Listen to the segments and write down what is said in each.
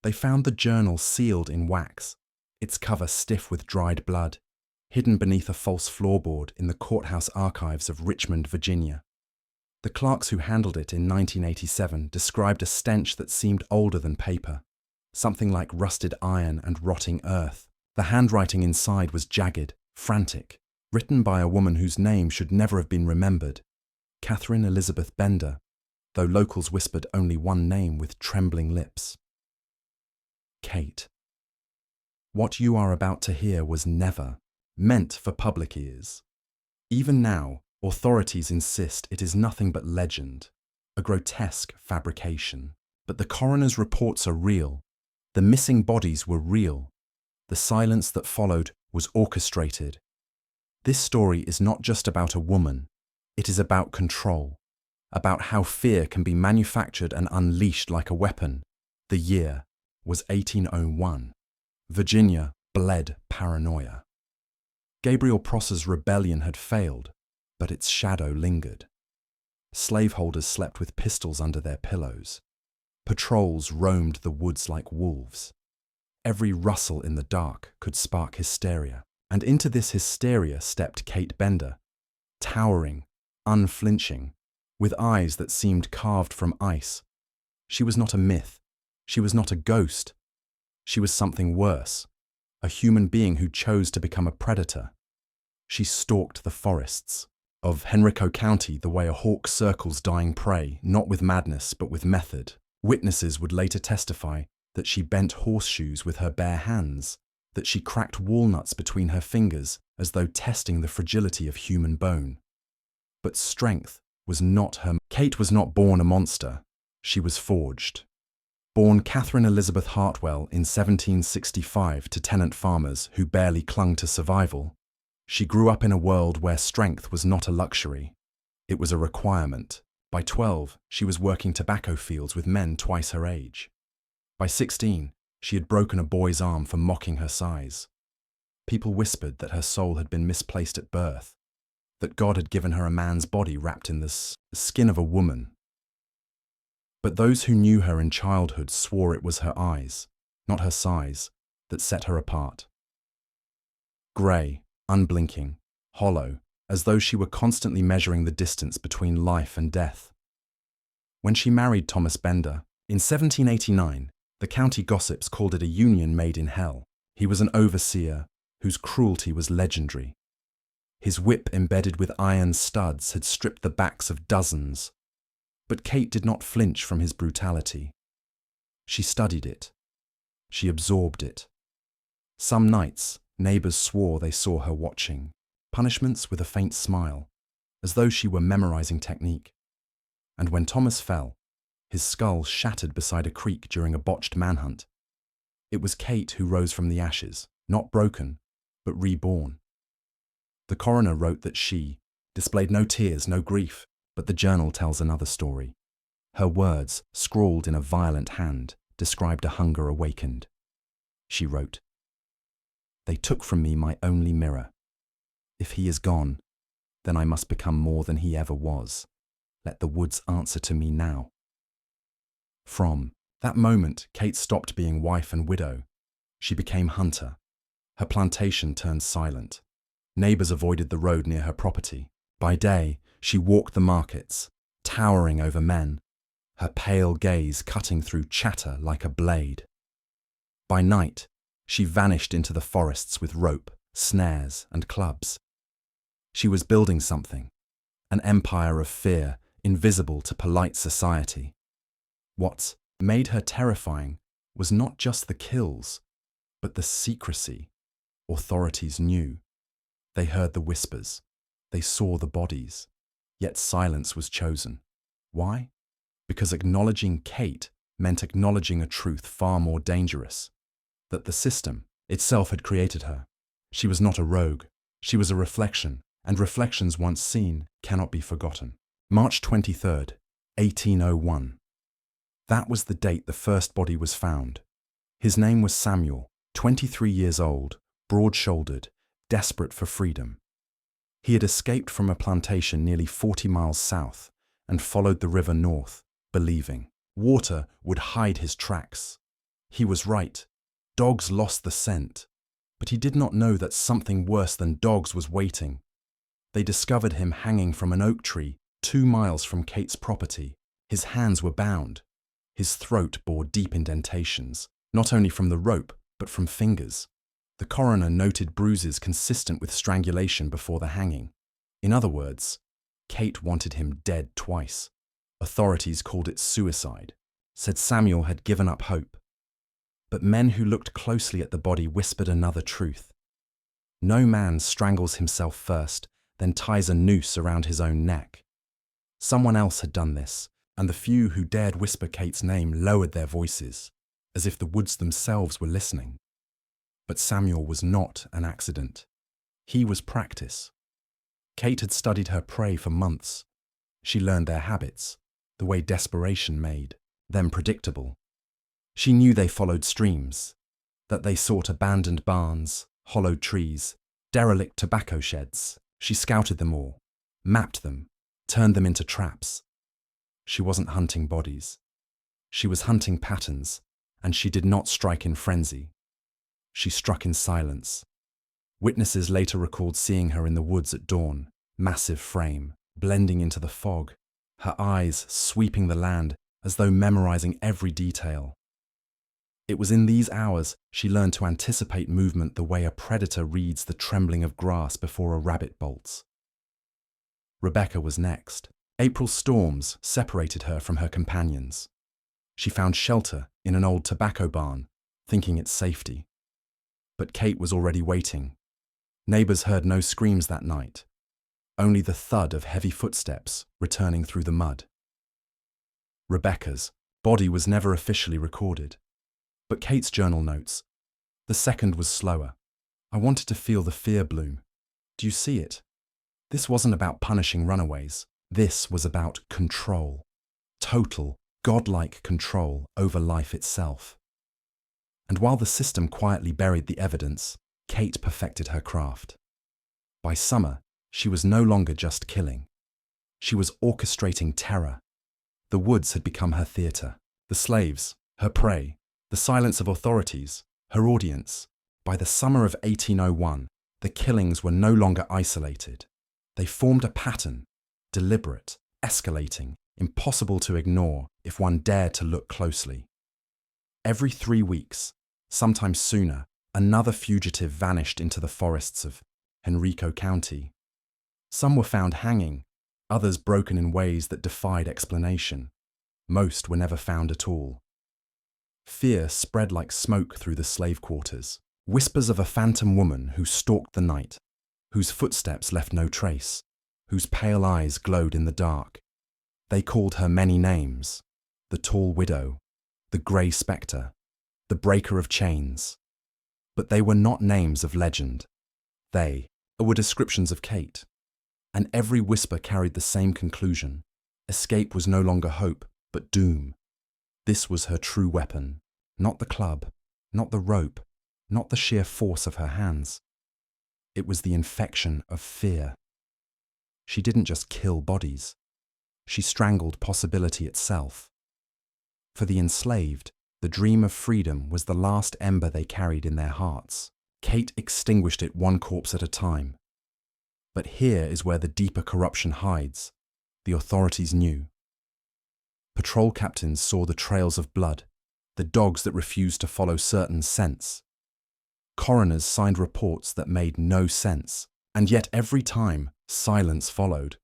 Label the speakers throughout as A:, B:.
A: They found the journal sealed in wax, its cover stiff with dried blood, hidden beneath a false floorboard in the courthouse archives of Richmond, Virginia. The clerks who handled it in 1987 described a stench that seemed older than paper, something like rusted iron and rotting earth. The handwriting inside was jagged, frantic, written by a woman whose name should never have been remembered, Catherine Elizabeth Bender, though locals whispered only one name with trembling lips. Kate. What you are about to hear was never meant for public ears. Even now, authorities insist it is nothing but legend, a grotesque fabrication. But the coroner's reports are real. The missing bodies were real. The silence that followed was orchestrated. This story is not just about a woman. It is about control, about how fear can be manufactured and unleashed like a weapon. The year was 1801. Virginia bled paranoia. Gabriel Prosser's rebellion had failed, but its shadow lingered. Slaveholders slept with pistols under their pillows. Patrols roamed the woods like wolves. Every rustle in the dark could spark hysteria, and into this hysteria stepped Kate Bender, towering, unflinching, with eyes that seemed carved from ice. She was not a myth. She was not a ghost. She was something worse, a human being who chose to become a predator. She stalked the forests of Henrico County the way a hawk circles dying prey, not with madness but with method. Witnesses would later testify that she bent horseshoes with her bare hands, that she cracked walnuts between her fingers as though testing the fragility of human bone. But strength was not her. Kate was not born a monster. She was forged. Born Catherine Elizabeth Hartwell in 1765 to tenant farmers who barely clung to survival, she grew up in a world where strength was not a luxury. It was a requirement. By 12, she was working tobacco fields with men twice her age. By 16, she had broken a boy's arm for mocking her size. People whispered that her soul had been misplaced at birth, that God had given her a man's body wrapped in the skin of a woman. But those who knew her in childhood swore it was her eyes, not her size, that set her apart. Grey, unblinking, hollow, as though she were constantly measuring the distance between life and death. When she married Thomas Bender, in 1789, the county gossips called it a union made in hell. He was an overseer whose cruelty was legendary. His whip embedded with iron studs had stripped the backs of dozens. But Kate did not flinch from his brutality. She studied it. She absorbed it. Some nights, neighbors swore they saw her watching, punishments with a faint smile, as though she were memorizing technique. And when Thomas fell, his skull shattered beside a creek during a botched manhunt, it was Kate who rose from the ashes, not broken, but reborn. The coroner wrote that she displayed no tears, no grief, but the journal tells another story. Her words, scrawled in a violent hand, described a hunger awakened. She wrote, "They took from me my only mirror. If he is gone, then I must become more than he ever was. Let the woods answer to me now." From that moment, Kate stopped being wife and widow. She became hunter. Her plantation turned silent. Neighbors avoided the road near her property. By day, she walked the markets, towering over men, her pale gaze cutting through chatter like a blade. By night, she vanished into the forests with rope, snares, and clubs. She was building something, an empire of fear, invisible to polite society. What made her terrifying was not just the kills, but the secrecy. Authorities knew. They heard the whispers. They saw the bodies. Yet silence was chosen. Why? Because acknowledging Kate meant acknowledging a truth far more dangerous, that the system itself had created her. She was not a rogue. She was a reflection, and reflections once seen cannot be forgotten. March 23rd, 1801. That was the date the first body was found. His name was Samuel, 23 years old, broad-shouldered, desperate for freedom. He had escaped from a plantation nearly 40 miles south and followed the river north, believing water would hide his tracks. He was right. Dogs lost the scent. But he did not know that something worse than dogs was waiting. They discovered him hanging from an oak tree 2 miles from Kate's property. His hands were bound. His throat bore deep indentations, not only from the rope, but from fingers. The coroner noted bruises consistent with strangulation before the hanging. In other words, Kate wanted him dead twice. Authorities called it suicide, said Samuel had given up hope. But men who looked closely at the body whispered another truth. No man strangles himself first, then ties a noose around his own neck. Someone else had done this, and the few who dared whisper Kate's name lowered their voices, as if the woods themselves were listening. But Samuel was not an accident. He was practice. Kate had studied her prey for months. She learned their habits, the way desperation made them predictable. She knew they followed streams, that they sought abandoned barns, hollowed trees, derelict tobacco sheds. She scouted them all, mapped them, turned them into traps. She wasn't hunting bodies. She was hunting patterns, and she did not strike in frenzy. She struck in silence. Witnesses later recalled seeing her in the woods at dawn, massive frame, blending into the fog, her eyes sweeping the land as though memorizing every detail. It was in these hours she learned to anticipate movement the way a predator reads the trembling of grass before a rabbit bolts. Rebecca was next. April storms separated her from her companions. She found shelter in an old tobacco barn, thinking its safety. But Kate was already waiting. Neighbors heard no screams that night, only the thud of heavy footsteps returning through the mud. Rebecca's body was never officially recorded, but Kate's journal notes, the second was slower. I wanted to feel the fear bloom. Do you see it? This wasn't about punishing runaways. This was about control. Total, godlike control over life itself. And while the system quietly buried the evidence, Kate perfected her craft. By summer, she was no longer just killing. She was orchestrating terror. The woods had become her theatre. The slaves, her prey, the silence of authorities, her audience. By the summer of 1801, the killings were no longer isolated. They formed a pattern, deliberate, escalating, impossible to ignore if one dared to look closely. Every 3 weeks, sometimes sooner, another fugitive vanished into the forests of Henrico County. Some were found hanging, others broken in ways that defied explanation. Most were never found at all. Fear spread like smoke through the slave quarters. Whispers of a phantom woman who stalked the night, whose footsteps left no trace, whose pale eyes glowed in the dark. They called her many names: the tall widow, the grey spectre, the breaker of chains. But they were not names of legend. They were descriptions of Kate. And every whisper carried the same conclusion. Escape was no longer hope, but doom. This was her true weapon, not the club, not the rope, not the sheer force of her hands. It was the infection of fear. She didn't just kill bodies. She strangled possibility itself. For the enslaved, the dream of freedom was the last ember they carried in their hearts. Kate extinguished it one corpse at a time. But here is where the deeper corruption hides. The authorities knew. Patrol captains saw the trails of blood, the dogs that refused to follow certain scents. Coroners signed reports that made no sense, and yet every time, silence followed.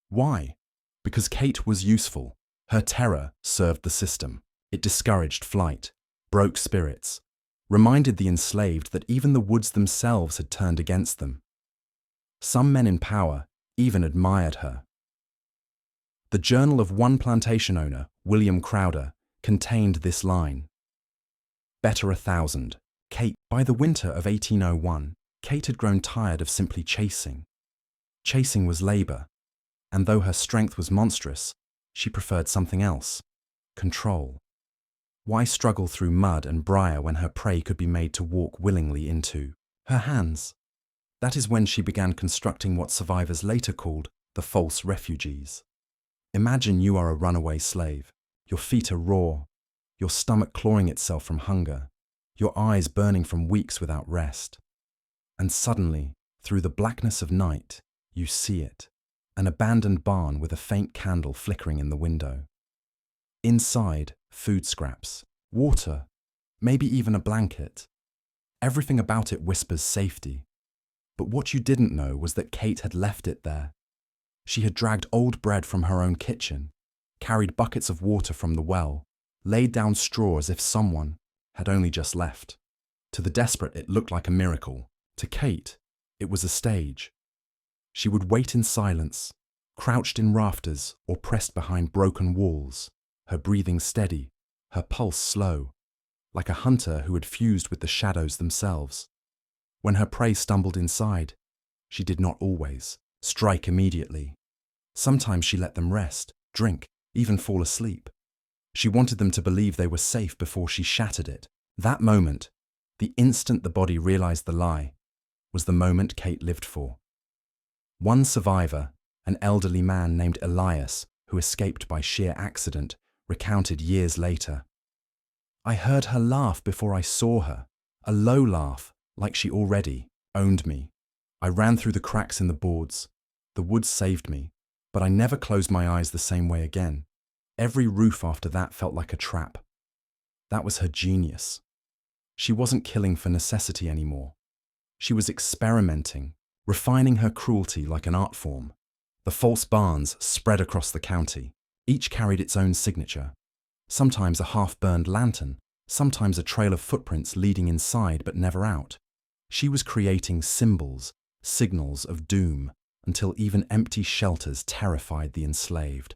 A: Why? Because Kate was useful. Her terror served the system. It discouraged flight, broke spirits, reminded the enslaved that even the woods themselves had turned against them. Some men in power even admired her. The journal of one plantation owner, William Crowder, contained this line: "Better 1,000. Kate." By the winter of 1801, Kate had grown tired of simply chasing. Chasing was labor, and though her strength was monstrous, she preferred something else: control. Why struggle through mud and briar when her prey could be made to walk willingly into her hands? That is when she began constructing what survivors later called the false refugees. Imagine you are a runaway slave. Your feet are raw, your stomach clawing itself from hunger, your eyes burning from weeks without rest. And suddenly, through the blackness of night, you see it, an abandoned barn with a faint candle flickering in the window. Inside, food scraps, water, maybe even a blanket. Everything about it whispers safety. But what you didn't know was that Kate had left it there. She had dragged old bread from her own kitchen, carried buckets of water from the well, laid down straw as if someone had only just left. To the desperate, it looked like a miracle. To Kate, it was a stage. She would wait in silence, crouched in rafters or pressed behind broken walls, her breathing steady, her pulse slow, like a hunter who had fused with the shadows themselves. When her prey stumbled inside, she did not always strike immediately. Sometimes she let them rest, drink, even fall asleep. She wanted them to believe they were safe before she shattered it. That moment, the instant the body realized the lie, was the moment Kate lived for. One survivor, an elderly man named Elias, who escaped by sheer accident, recounted years later. I heard her laugh before I saw her, a low laugh, like she already owned me. I ran through the cracks in the boards. The woods saved me, but I never closed my eyes the same way again. Every roof after that felt like a trap. That was her genius. She wasn't killing for necessity anymore. She was experimenting, refining her cruelty like an art form. The false barns spread across the county. Each carried its own signature. Sometimes a half-burned lantern, sometimes a trail of footprints leading inside but never out. She was creating symbols, signals of doom, until even empty shelters terrified the enslaved.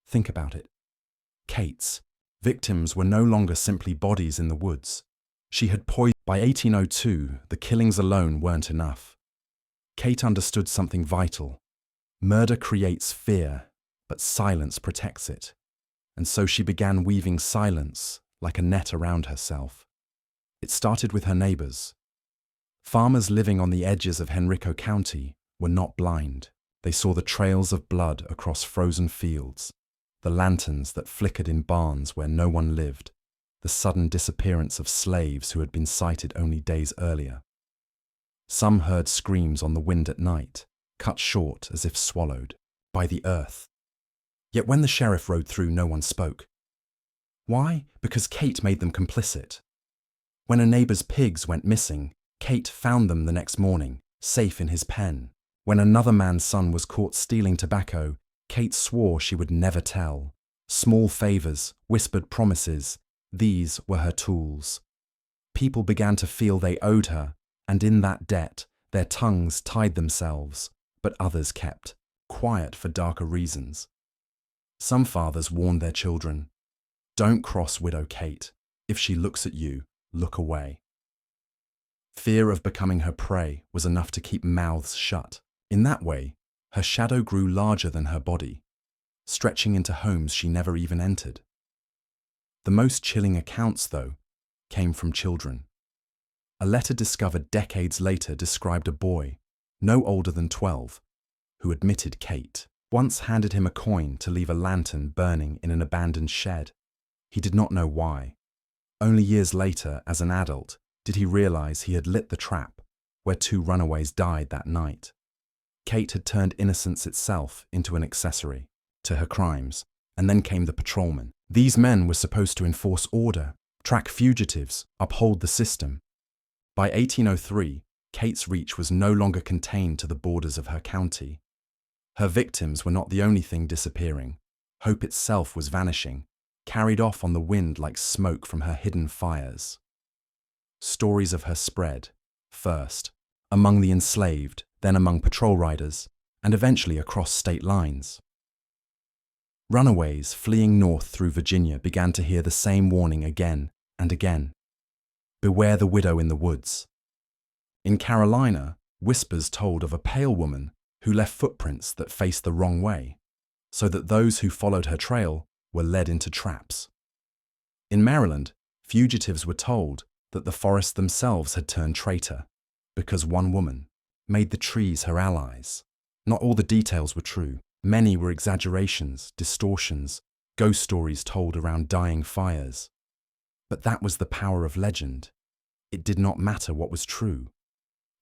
A: Think about it. Kate's victims were no longer simply bodies in the woods. She had poisoned. By 1802, the killings alone weren't enough. Kate understood something vital. Murder creates fear, but silence protects it. And so she began weaving silence like a net around herself. It started with her neighbors. Farmers living on the edges of Henrico County were not blind. They saw the trails of blood across frozen fields, the lanterns that flickered in barns where no one lived, the sudden disappearance of slaves who had been sighted only days earlier. Some heard screams on the wind at night, cut short as if swallowed by the earth. Yet when the sheriff rode through, no one spoke. Why? Because Kate made them complicit. When a neighbor's pigs went missing, Kate found them the next morning, safe in his pen. When another man's son was caught stealing tobacco, Kate swore she would never tell. Small favors, whispered promises, these were her tools. People began to feel they owed her, and in that debt, their tongues tied themselves, but others kept quiet for darker reasons. Some fathers warned their children, don't cross Widow Kate. If she looks at you, look away. Fear of becoming her prey was enough to keep mouths shut. In that way, her shadow grew larger than her body, stretching into homes she never even entered. The most chilling accounts, though, came from children. A letter discovered decades later described a boy, no older than 12, who admitted Kate once handed him a coin to leave a lantern burning in an abandoned shed. He did not know why. Only years later, as an adult, did he realize he had lit the trap where 2 runaways died that night. Kate had turned innocence itself into an accessory to her crimes, and then came the patrolmen. These men were supposed to enforce order, track fugitives, uphold the system. By 1803, Kate's reach was no longer contained to the borders of her county. Her victims were not the only thing disappearing. Hope itself was vanishing, carried off on the wind like smoke from her hidden fires. Stories of her spread, first among the enslaved, then among patrol riders, and eventually across state lines. Runaways fleeing north through Virginia began to hear the same warning again and again. Beware the widow in the woods. In Carolina, whispers told of a pale woman who left footprints that faced the wrong way, so that those who followed her trail were led into traps. In Maryland, fugitives were told that the forests themselves had turned traitor, because one woman made the trees her allies. Not all the details were true. Many were exaggerations, distortions, ghost stories told around dying fires. But that was the power of legend. It did not matter what was true.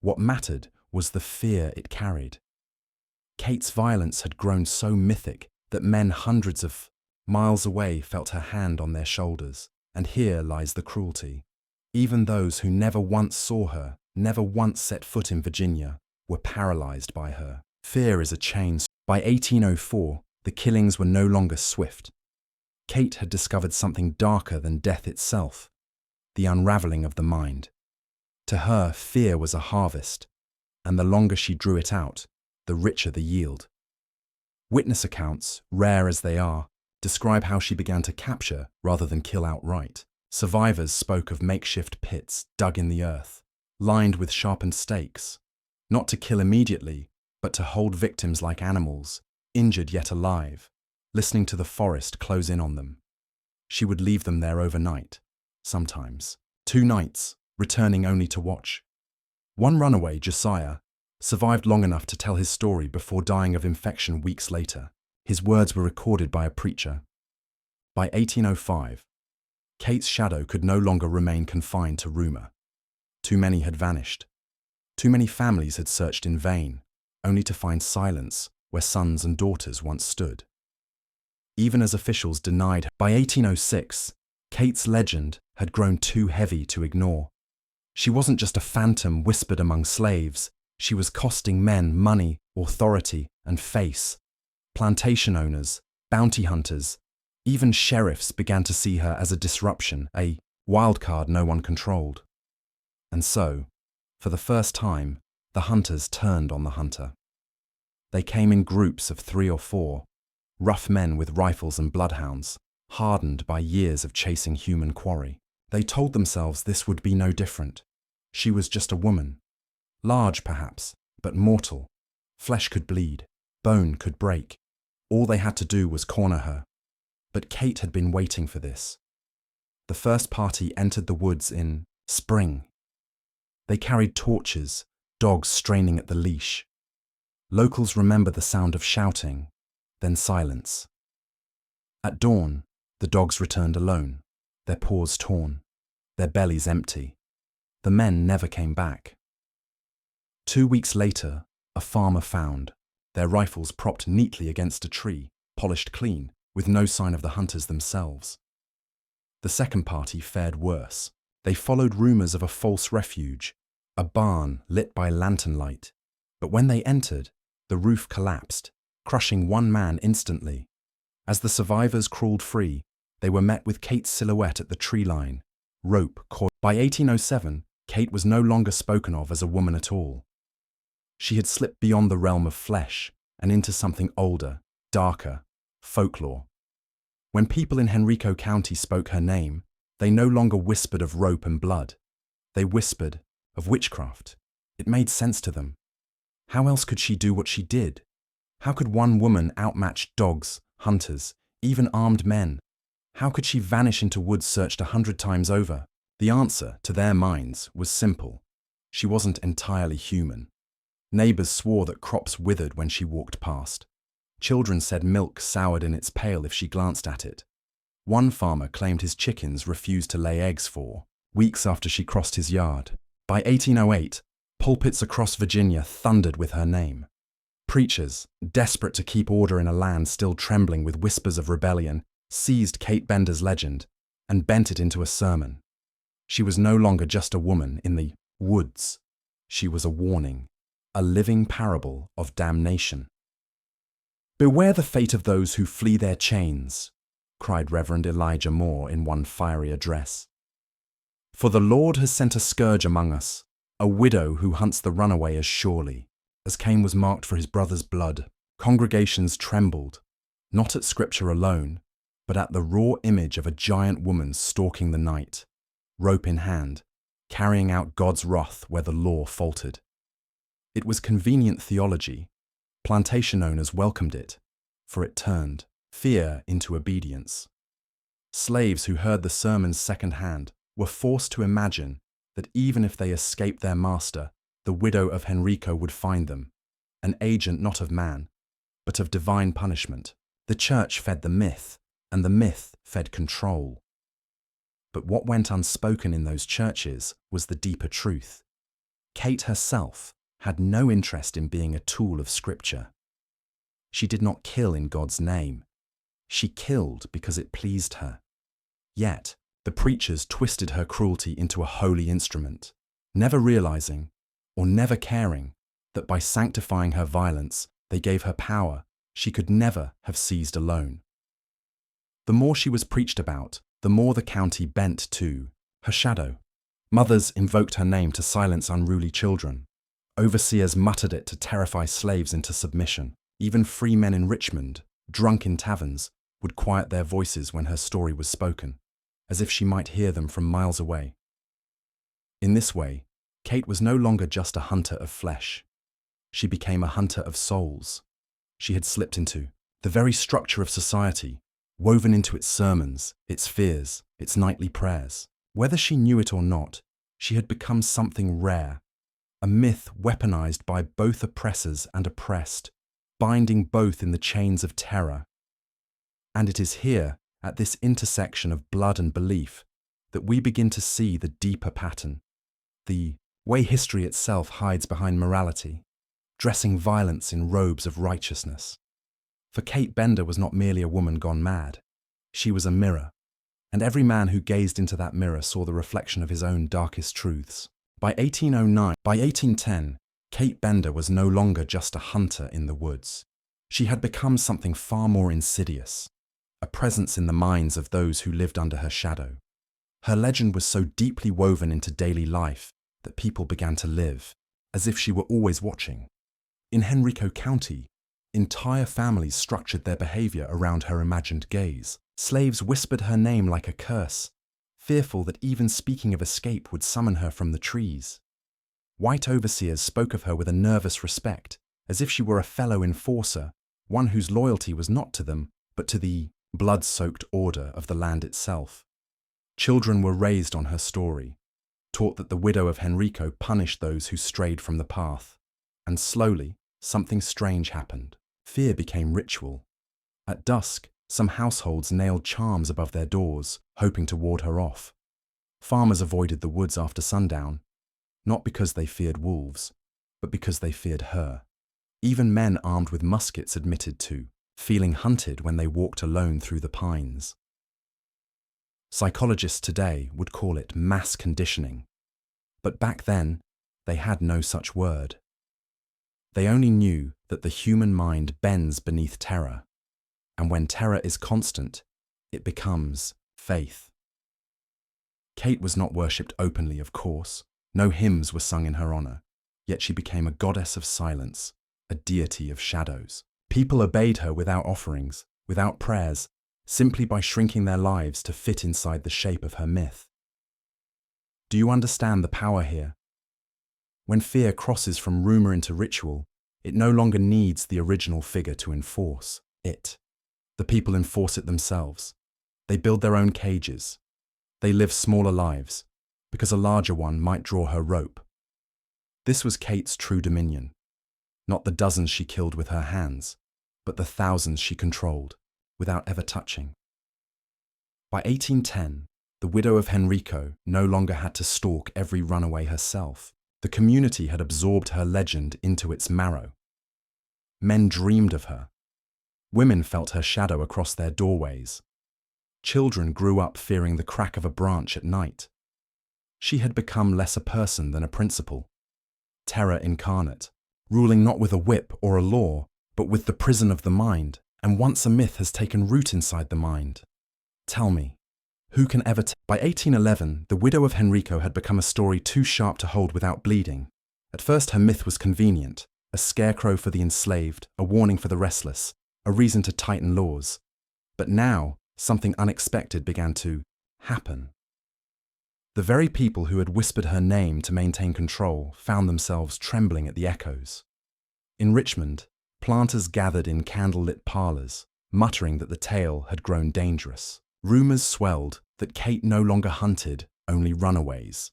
A: What mattered was the fear it carried. Kate's violence had grown so mythic that men hundreds of miles away felt her hand on their shoulders, and here lies the cruelty. Even those who never once saw her, never once set foot in Virginia, were paralyzed by her. Fear is a chain. By 1804, the killings were no longer swift. Kate had discovered something darker than death itself, the unraveling of the mind. To her, fear was a harvest, and the longer she drew it out, the richer the yield. Witness accounts, rare as they are, describe how she began to capture rather than kill outright. Survivors spoke of makeshift pits dug in the earth, lined with sharpened stakes, not to kill immediately, but to hold victims like animals, injured yet alive, listening to the forest close in on them. She would leave them there overnight, sometimes 2 nights, returning only to watch. One runaway, Josiah, survived long enough to tell his story before dying of infection weeks later. His words were recorded by a preacher. By 1805, Kate's shadow could no longer remain confined to rumor. Too many had vanished. Too many families had searched in vain, only to find silence where sons and daughters once stood. Even as officials denied her. By 1806, Kate's legend had grown too heavy to ignore. She wasn't just a phantom whispered among slaves. She was costing men money, authority, and face. Plantation owners, bounty hunters, even sheriffs began to see her as a disruption, a wildcard no one controlled. And so, for the first time, the hunters turned on the hunter. They came in groups of 3 or 4, rough men with rifles and bloodhounds, hardened by years of chasing human quarry. They told themselves this would be no different. She was just a woman. Large, perhaps, but mortal. Flesh could bleed, bone could break. All they had to do was corner her. But Kate had been waiting for this. The first party entered the woods in spring. They carried torches, dogs straining at the leash. Locals remember the sound of shouting, then silence. At dawn, the dogs returned alone, their paws torn, their bellies empty. The men never came back. 2 weeks later, a farmer found their rifles propped neatly against a tree, polished clean, with no sign of the hunters themselves. The second party fared worse. They followed rumors of a false refuge, a barn lit by lantern light. But when they entered, the roof collapsed, crushing one man instantly. As the survivors crawled free, they were met with Kate's silhouette at the tree line, rope caught. By 1807, Kate was no longer spoken of as a woman at all. She had slipped beyond the realm of flesh and into something older, darker, folklore. When people in Henrico County spoke her name, they no longer whispered of rope and blood. They whispered of witchcraft. It made sense to them. How else could she do what she did? How could one woman outmatch dogs, hunters, even armed men? How could she vanish into woods searched 100 times over? The answer, to their minds, was simple. She wasn't entirely human. Neighbors swore that crops withered when she walked past. Children said milk soured in its pail if she glanced at it. One farmer claimed his chickens refused to lay eggs for weeks after she crossed his yard. By 1808, pulpits across Virginia thundered with her name. Preachers, desperate to keep order in a land still trembling with whispers of rebellion, seized Kate Bender's legend and bent it into a sermon. She was no longer just a woman in the woods. She was a warning, a living parable of damnation. "Beware the fate of those who flee their chains," cried Reverend Elijah Moore in one fiery address. "For the Lord has sent a scourge among us, a widow who hunts the runaway as surely as Cain was marked for his brother's blood." Congregations trembled, not at Scripture alone, but at the raw image of a giant woman stalking the night, rope in hand, carrying out God's wrath where the law faltered. It was convenient theology. Plantation owners welcomed it, for it turned fear into obedience. Slaves who heard the sermons secondhand were forced to imagine that even if they escaped their master, the widow of Henrico would find them, an agent not of man, but of divine punishment. The church fed the myth. and the myth fed control. But what went unspoken in those churches was the deeper truth. Kate herself had no interest in being a tool of Scripture. She did not kill in God's name. She killed because it pleased her. Yet, the preachers twisted her cruelty into a holy instrument, never realizing, or never caring, that by sanctifying her violence, they gave her power she could never have seized alone. The more she was preached about, the more the county bent to her shadow. Mothers invoked her name to silence unruly children. Overseers muttered it to terrify slaves into submission. Even free men in Richmond, drunk in taverns, would quiet their voices when her story was spoken, as if she might hear them from miles away. In this way, Kate was no longer just a hunter of flesh. She became a hunter of souls. She had slipped into the very structure of society, woven into its sermons, its fears, its nightly prayers. Whether she knew it or not, she had become something rare, a myth weaponized by both oppressors and oppressed, binding both in the chains of terror. And it is here, at this intersection of blood and belief, that we begin to see the deeper pattern, the way history itself hides behind morality, dressing violence in robes of righteousness. For Kate Bender was not merely a woman gone mad. She was a mirror, and every man who gazed into that mirror saw the reflection of his own darkest truths. By 1810, Kate Bender was no longer just a hunter in the woods. She had become something far more insidious, a presence in the minds of those who lived under her shadow. Her legend was so deeply woven into daily life that people began to live as if she were always watching. In Henrico County, entire families structured their behavior around her imagined gaze. Slaves whispered her name like a curse, fearful that even speaking of escape would summon her from the trees. White overseers spoke of her with a nervous respect, as if she were a fellow enforcer, one whose loyalty was not to them, but to the blood-soaked order of the land itself. Children were raised on her story, taught that the widow of Henrico punished those who strayed from the path. And slowly, something strange happened. Fear became ritual. At dusk, some households nailed charms above their doors, hoping to ward her off. Farmers avoided the woods after sundown, not because they feared wolves, but because they feared her. Even men armed with muskets admitted to feeling hunted when they walked alone through the pines. Psychologists today would call it mass conditioning, but back then, they had no such word. They only knew that the human mind bends beneath terror, and when terror is constant, it becomes faith. Kate was not worshipped openly, of course. No hymns were sung in her honor, yet she became a goddess of silence, a deity of shadows. People obeyed her without offerings, without prayers, simply by shrinking their lives to fit inside the shape of her myth. Do you understand the power here? When fear crosses from rumor into ritual, it no longer needs the original figure to enforce it. The people enforce it themselves. They build their own cages. They live smaller lives, because a larger one might draw her rope. This was Kate's true dominion. Not the dozens she killed with her hands, but the thousands she controlled, without ever touching. By 1810, the widow of Henrico no longer had to stalk every runaway herself. The community had absorbed her legend into its marrow. Men dreamed of her. Women felt her shadow across their doorways. Children grew up fearing the crack of a branch at night. She had become less a person than a principle. Terror incarnate, ruling not with a whip or a law, but with the prison of the mind. And once a myth has taken root inside the mind, tell me, who can ever By 1811, the widow of Henrico had become a story too sharp to hold without bleeding. At first her myth was convenient, a scarecrow for the enslaved, a warning for the restless, a reason to tighten laws. But now, something unexpected began to happen. The very people who had whispered her name to maintain control found themselves trembling at the echoes. In Richmond, planters gathered in candle-lit parlors, muttering that the tale had grown dangerous. Rumors swelled that Kate no longer hunted only runaways.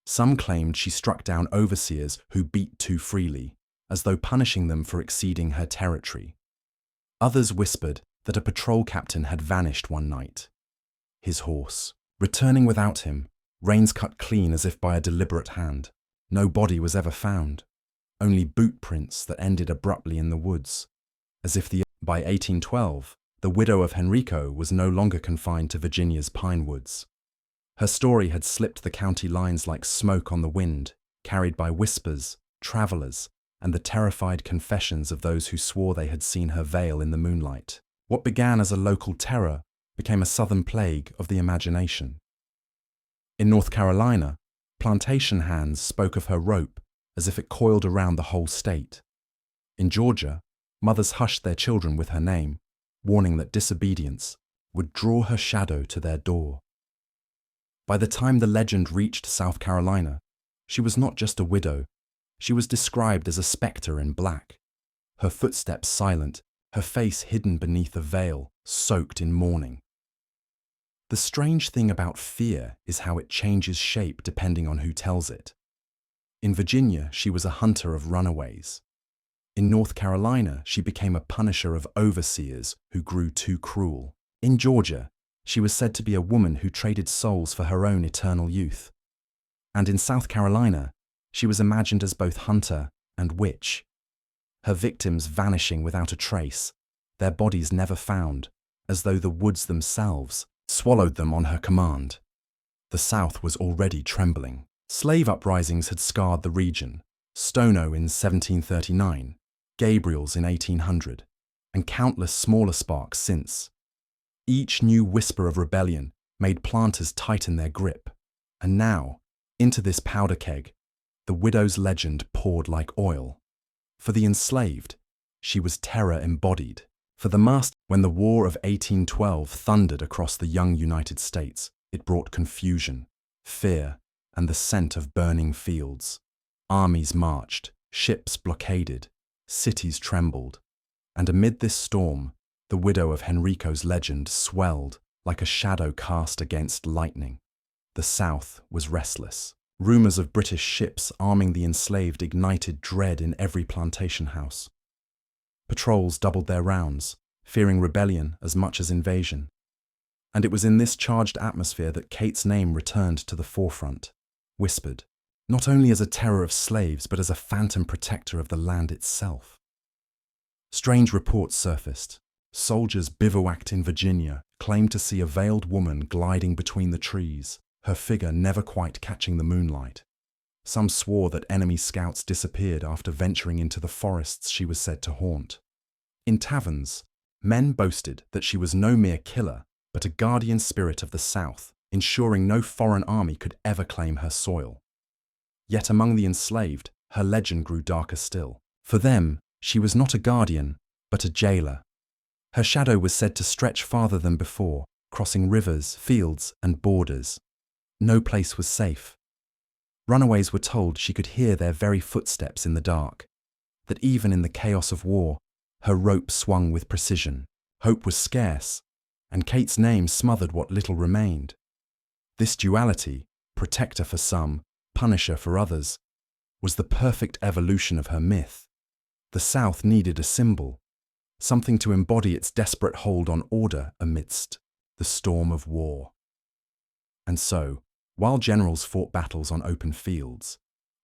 A: Some claimed she struck down overseers who beat too freely, as though punishing them for exceeding her territory. Others whispered that a patrol captain had vanished one night. His horse, returning without him, reins cut clean as if by a deliberate hand. No body was ever found, only boot prints that ended abruptly in the woods, as if by 1812, the widow of Henrico was no longer confined to Virginia's pine woods. Her story had slipped the county lines like smoke on the wind, carried by whispers, travelers, and the terrified confessions of those who swore they had seen her veil in the moonlight. What began as a local terror became a southern plague of the imagination. In North Carolina, plantation hands spoke of her rope as if it coiled around the whole state. In Georgia, mothers hushed their children with her name, warning that disobedience would draw her shadow to their door. By the time the legend reached South Carolina, she was not just a widow, she was described as a spectre in black, her footsteps silent, her face hidden beneath a veil, soaked in mourning. The strange thing about fear is how it changes shape depending on who tells it. In Virginia, she was a hunter of runaways. In North Carolina, she became a punisher of overseers who grew too cruel. In Georgia, she was said to be a woman who traded souls for her own eternal youth. And in South Carolina, she was imagined as both hunter and witch. Her victims vanishing without a trace, their bodies never found, as though the woods themselves swallowed them on her command. The South was already trembling. Slave uprisings had scarred the region. Stono in 1739, Gabriel's in 1800, and countless smaller sparks since. Each new whisper of rebellion made planters tighten their grip, and now, into this powder keg, the widow's legend poured like oil. For the enslaved, she was terror embodied. For the master, when the War of 1812 thundered across the young United States, it brought confusion, fear, and the scent of burning fields. Armies marched, ships blockaded, cities trembled, and amid this storm, the widow of Henrico's legend swelled like a shadow cast against lightning. The South was restless. Rumors of British ships arming the enslaved ignited dread in every plantation house. Patrols doubled their rounds, fearing rebellion as much as invasion. And it was in this charged atmosphere that Kate's name returned to the forefront, whispered, not only as a terror of slaves, but as a phantom protector of the land itself. Strange reports surfaced. Soldiers bivouacked in Virginia claimed to see a veiled woman gliding between the trees, her figure never quite catching the moonlight. Some swore that enemy scouts disappeared after venturing into the forests she was said to haunt. In taverns, men boasted that she was no mere killer, but a guardian spirit of the South, ensuring no foreign army could ever claim her soil. Yet among the enslaved, her legend grew darker still. For them, she was not a guardian, but a jailer. Her shadow was said to stretch farther than before, crossing rivers, fields, and borders. No place was safe. Runaways were told she could hear their very footsteps in the dark, that even in the chaos of war, her rope swung with precision. Hope was scarce, and Kate's name smothered what little remained. This duality, protector for some, punisher for others, was the perfect evolution of her myth. The South needed a symbol, something to embody its desperate hold on order amidst the storm of war. And so, while generals fought battles on open fields,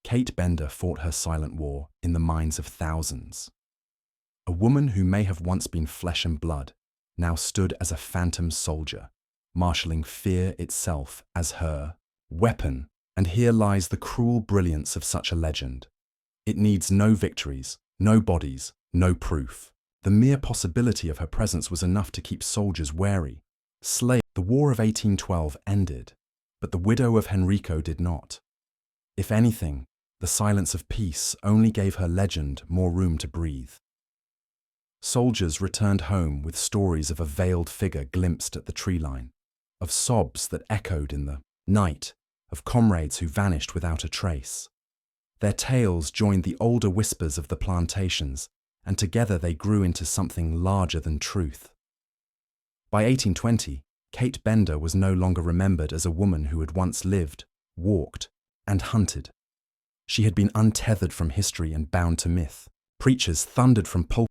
A: Kate Bender fought her silent war in the minds of thousands. A woman who may have once been flesh and blood now stood as a phantom soldier, marshalling fear itself as her weapon. And here lies the cruel brilliance of such a legend. It needs no victories, no bodies, no proof. The mere possibility of her presence was enough to keep soldiers wary. The War of 1812 ended, but the widow of Henrico did not. If anything, the silence of peace only gave her legend more room to breathe. Soldiers returned home with stories of a veiled figure glimpsed at the tree line, of sobs that echoed in the night, of comrades who vanished without a trace. Their tales joined the older whispers of the plantations, and together they grew into something larger than truth. By 1820, Kate Bender was no longer remembered as a woman who had once lived, walked, and hunted. She had been untethered from history and bound to myth. Preachers thundered from pulpits